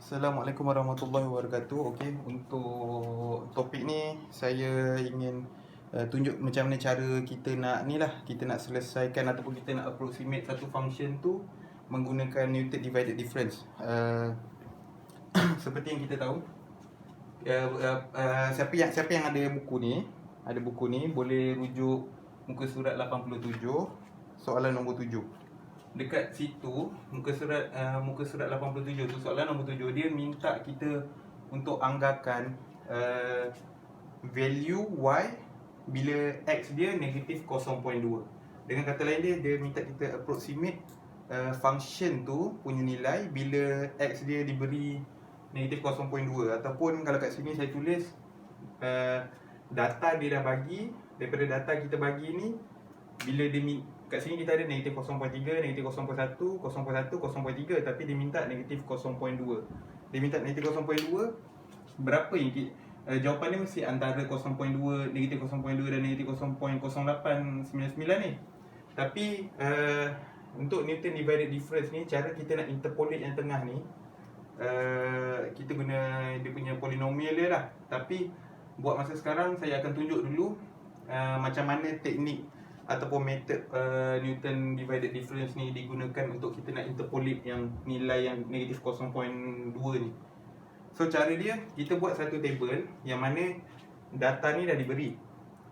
Assalamualaikum warahmatullahi wabarakatuh. Okey, untuk topik ni saya ingin tunjuk macam mana cara kita nak ni lah, kita nak selesaikan ataupun kita nak approximate satu function tu menggunakan Newton divided difference. Seperti yang kita tahu, siapa yang ada buku ni boleh rujuk muka surat 87, soalan nombor 7. Dekat situ muka surat 87 tu, soalan nombor 7, dia minta kita untuk anggarkan value y bila x dia negatif 0.2. Dengan kata lain, dia minta kita approximate function tu punya nilai bila x dia diberi negatif 0.2. Ataupun kalau kat sini saya tulis data dia dah bagi, daripada data kita bagi ni, bila dia kat sini kita ada negatif 0.3, negatif 0.1, 0.1, 0.3, tapi dia minta negatif 0.2. Dia minta negatif 0.2, berapa yang jawapan dia mesti antara 0.2, negatif 0.2 dan negatif 0.0899 ni. Tapi untuk Newton divided difference ni, cara kita nak interpolate yang tengah ni, kita guna dia punya polinomial dia lah. Tapi buat masa sekarang saya akan tunjuk dulu macam mana teknik ataupun method Newton divided difference ni digunakan untuk kita nak interpolate yang nilai yang negatif 0.2 ni. So cara dia, kita buat satu table yang mana data ni dah diberi.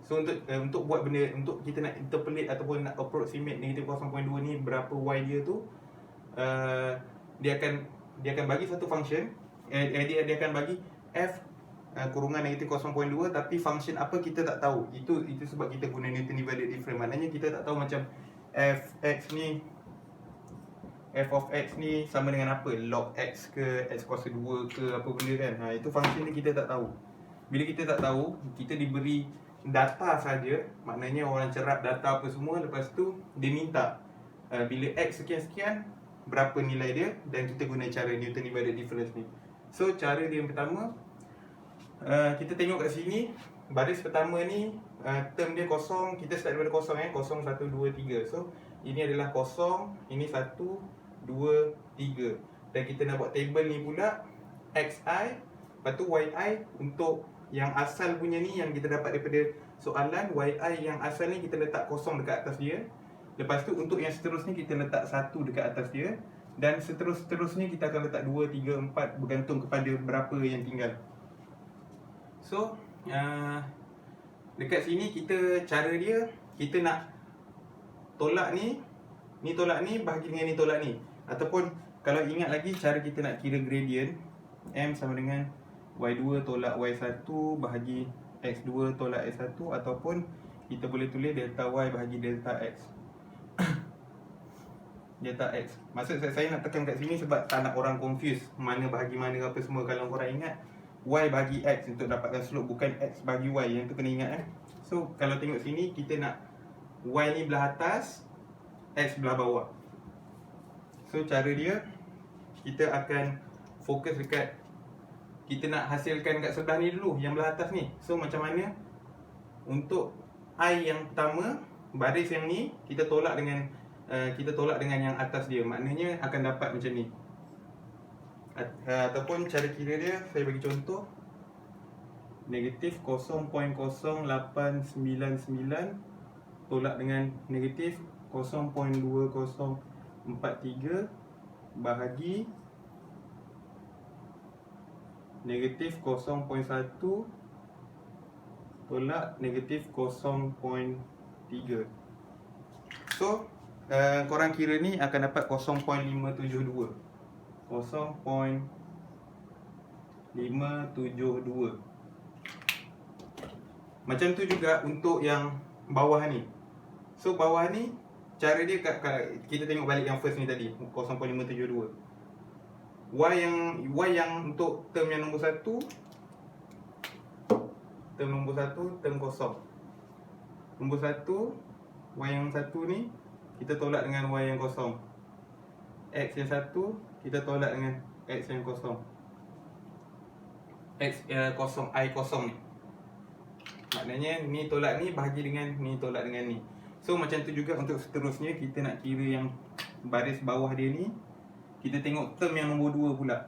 So untuk buat benda, untuk kita nak interpolate ataupun nak approximate negatif 0.2 ni berapa y dia tu, dia akan bagi satu function, dia akan bagi f kurungan negatif 0.2, tapi function apa kita tak tahu. Itu sebab kita guna Newton divided difference. Maknanya kita tak tahu macam f of x ni sama dengan apa, log x ke, x kuasa 2 ke, apa benda kan. Itu function ni kita tak tahu. Bila kita tak tahu, kita diberi data saja, maknanya orang cerap data apa semua, lepas tu dia minta bila x sekian-sekian berapa nilai dia, dan kita guna cara Newton divided difference ni. So cara dia yang pertama, kita tengok kat sini, baris pertama ni term dia kosong, kita start daripada kosong 0, 1, 2, 3. So ini adalah kosong, ini 1, 2, 3. Dan kita nak buat table ni pula xi, lepas tu yi untuk yang asal punya ni, yang kita dapat daripada soalan, yi yang asal ni kita letak kosong dekat atas dia. Lepas tu untuk yang seterusnya kita letak 1 dekat atas dia, dan seterusnya kita akan letak 2, 3, 4 bergantung kepada berapa yang tinggal. So dekat sini cara dia, kita nak tolak ni tolak ni bahagi dengan ni tolak ni. Ataupun kalau ingat lagi cara kita nak kira gradient, m sama dengan y2 tolak y1 bahagi x2 tolak x1, ataupun kita boleh tulis delta y bahagi delta x. Delta x. Maksud saya nak tekan kat sini sebab tak nak orang confuse mana bahagi mana apa semua. Kalau korang ingat, y bagi x untuk dapatkan slope, bukan x bagi y. Yang tu kena ingat So kalau tengok sini, kita nak y ni belah atas, x belah bawah. So cara dia, kita akan fokus dekat, kita nak hasilkan kat sebelah ni dulu, yang belah atas ni. So macam mana untuk I yang pertama, baris yang ni kita tolak dengan yang atas dia. Maknanya akan dapat macam ni. Ataupun cara kira dia, saya bagi contoh, negatif 0.0899 tolak dengan negatif 0.2043 bahagi negatif 0.1 tolak negatif 0.3. So korang kira ni akan dapat 0.572. 0.572. Macam tu juga untuk yang bawah ni. So bawah ni, cara dia kita tengok balik yang first ni tadi, 0.572. Y yang untuk term yang nombor 1, term kosong. Nombor 1, y yang 1 ni kita tolak dengan y yang kosong. X yang 1 kita tolak dengan x yang kosong. X kosong, I kosong ni. Maknanya ni tolak ni bahagi dengan ni tolak dengan ni. So macam tu juga untuk seterusnya, kita nak kira yang baris bawah dia ni, kita tengok term yang nombor 2 pula.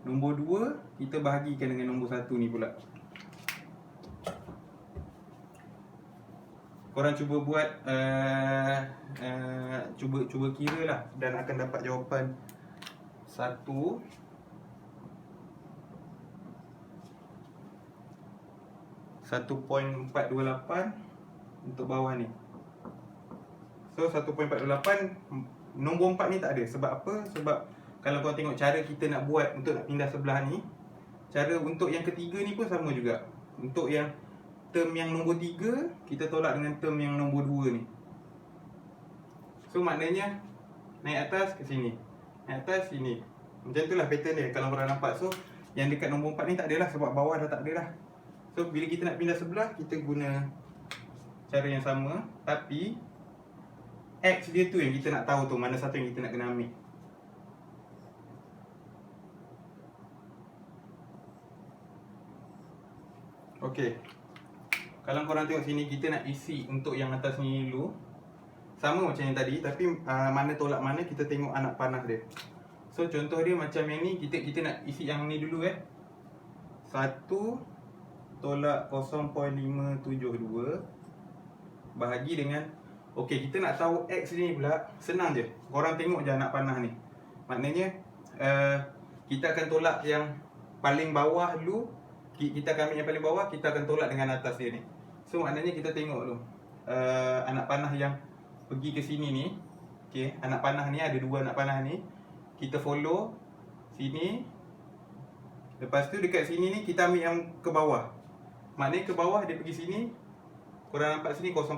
Nombor 2 kita bahagikan dengan nombor 1 ni pula. Korang cuba buat cuba kira lah, dan akan dapat jawapan 1.428 untuk bawah ni. So 1.428, nombor 4 ni tak ada. Sebab apa? Sebab kalau korang tengok cara kita nak buat untuk nak pindah sebelah ni, cara untuk yang ketiga ni pun sama juga. Untuk yang term yang nombor 3, kita tolak dengan term yang nombor 2 ni. So maknanya naik atas ke sini, naik atas sini. Macam tu lah pattern dia kalau korang nampak. So yang dekat nombor 4 ni tak ada lah, sebab bawah dah tak ada lah. So bila kita nak pindah sebelah, kita guna cara yang sama, tapi X dia tu yang kita nak tahu tu, mana satu yang kita nak kena ambil. Okey, kalau korang tengok sini, kita nak isi untuk yang atas ni dulu. Sama macam yang tadi, tapi mana tolak mana kita tengok anak panah dia. So contoh dia macam yang ni, kita nak isi yang ni dulu 1 tolak 0.572 bahagi dengan, okey, kita nak tahu X ni pula. Senang je, korang tengok je anak panah ni. Maknanya kita akan tolak yang paling bawah dulu. Kita akan ambil yang paling bawah, kita akan tolak dengan atas dia ni. So maknanya kita tengok dulu anak panah yang pergi ke sini ni. Okey, anak panah ni ada 2 anak panah ni. Kita follow sini. Lepas tu dekat sini ni kita ambil yang ke bawah. Maknanya ke bawah dia pergi sini. Korang nampak sini 0.1.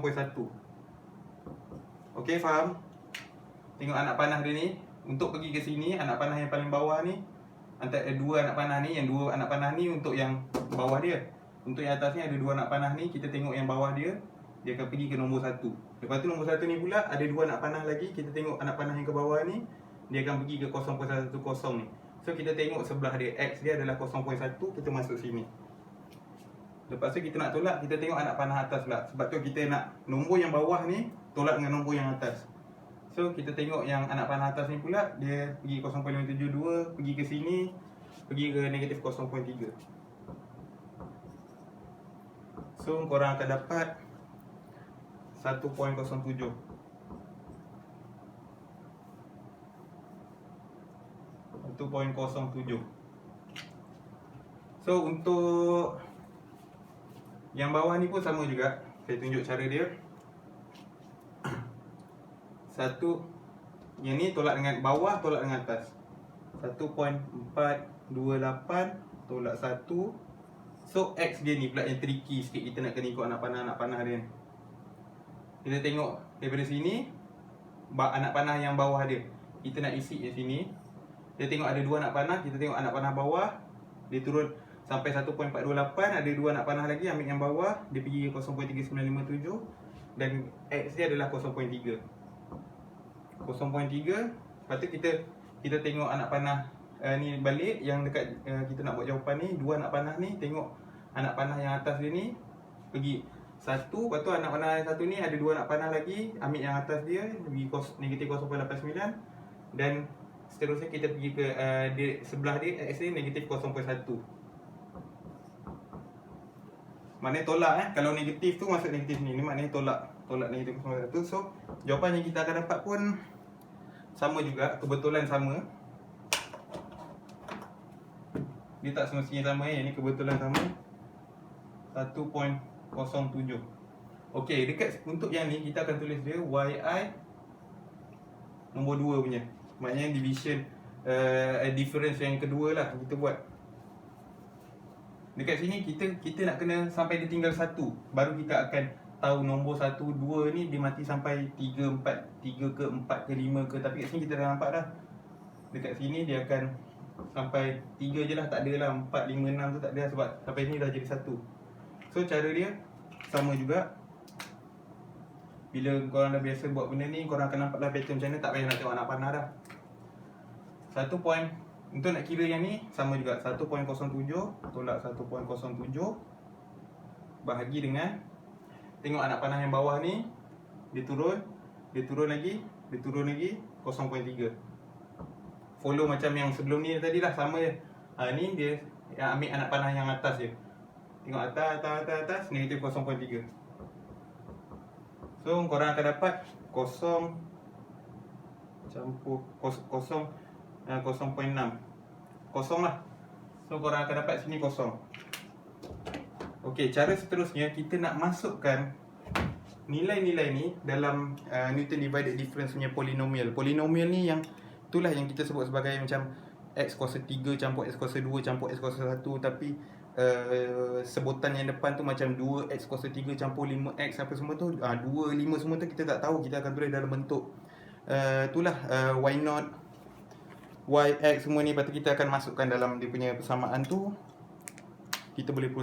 Okey, faham? Tengok anak panah dia ni. Untuk pergi ke sini, anak panah yang paling bawah ni, antara 2 anak panah ni, yang 2 anak panah ni untuk yang bawah dia. Untuk yang atas ni ada 2 anak panah ni, kita tengok yang bawah dia, dia akan pergi ke nombor 1. Lepas tu nombor 1 ni pula ada 2 anak panah lagi, kita tengok anak panah yang ke bawah ni, dia akan pergi ke 0.110 ni. So kita tengok sebelah dia, X dia adalah 0.1, kita masuk sini. Lepas tu kita nak tolak, kita tengok anak panah atas pula. Sebab tu kita nak nombor yang bawah ni tolak dengan nombor yang atas. So kita tengok yang anak panah atas ni pula, dia pergi 0.572, pergi ke sini, pergi ke negatif 0.3. So korang akan dapat 1.07. 1.07. So untuk yang bawah ni pun sama juga. Saya tunjuk cara dia. Satu, yang ni tolak dengan bawah, tolak dengan atas. 1.428 tolak 1. So X dia ni pula yang tricky sikit, kita nak kena ikut anak panah dia ni. Kita tengok daripada sini, anak panah yang bawah dia, kita nak isi di sini. Dia tengok ada 2 anak panah, kita tengok anak panah bawah, dia turun sampai 1.428, ada 2 anak panah lagi, ambil yang bawah, dia pergi 0.3957 dan X dia adalah 0.3. 0.3. Lepas tu kita tengok anak panah ni balik, yang dekat kita nak buat jawapan ni, 2 anak panah ni, tengok anak panah yang atas dia ni pergi 1, lepas tu anak panah yang 1 ni ada 2 anak panah lagi, ambil yang atas dia pergi negatif 0.89 dan seterusnya kita pergi ke sebelah dia, X ni negatif 0.1. Maknanya tolak kalau negatif tu masuk negatif ni maknanya tolak negatif 0.1. So jawapan yang kita akan dapat pun sama juga, kebetulan sama. Dia tak semestinya sama, ini kebetulan sama. 1.07. Okey, dekat untuk yang ni kita akan tulis dia YI nombor 2 punya. Maknanya division difference yang kedua lah kita buat. Dekat sini kita nak kena sampai dia tinggal 1, baru kita akan tahu nombor 1, 2 ni dia mati sampai 3, 4, 3 ke 4 ke 5 ke. Tapi kat sini kita dah nampak dah. Dekat sini dia akan sampai 3 je lah, tak ada lah 4, 5, 6 tu tak ada lah, sebab sampai sini dah jadi 1. So cara dia sama juga. Bila korang dah biasa buat benda ni, korang akan nampak dah pattern macam mana, tak payah nak tengok anak panah dah. 1 point, untuk nak kira yang ni sama juga, 1.07 tolak 1.07 bahagi dengan, tengok anak panah yang bawah ni, dia turun lagi, 0.3. Follow macam yang sebelum ni tadi lah, sama je. Ni dia ambil anak panah yang atas je. Tengok atas, negatif 0.3. So korang akan dapat 0 campur 0.6. Kosong lah. So korang akan dapat sini kosong. Okey, cara seterusnya kita nak masukkan nilai-nilai ni dalam Newton divided difference punya polinomial. Polinomial ni yang itulah yang kita sebut sebagai macam x kuasa 3 campur x kuasa 2 campur x kuasa 1, tapi sebutan yang depan tu macam 2x kuasa 3 campur 5x apa semua tu, 2, 5 semua tu kita tak tahu, kita akan tulis dalam bentuk itulah y0, yx semua ni. Lepas tu kita akan masukkan dalam dia punya persamaan tu, kita boleh proses.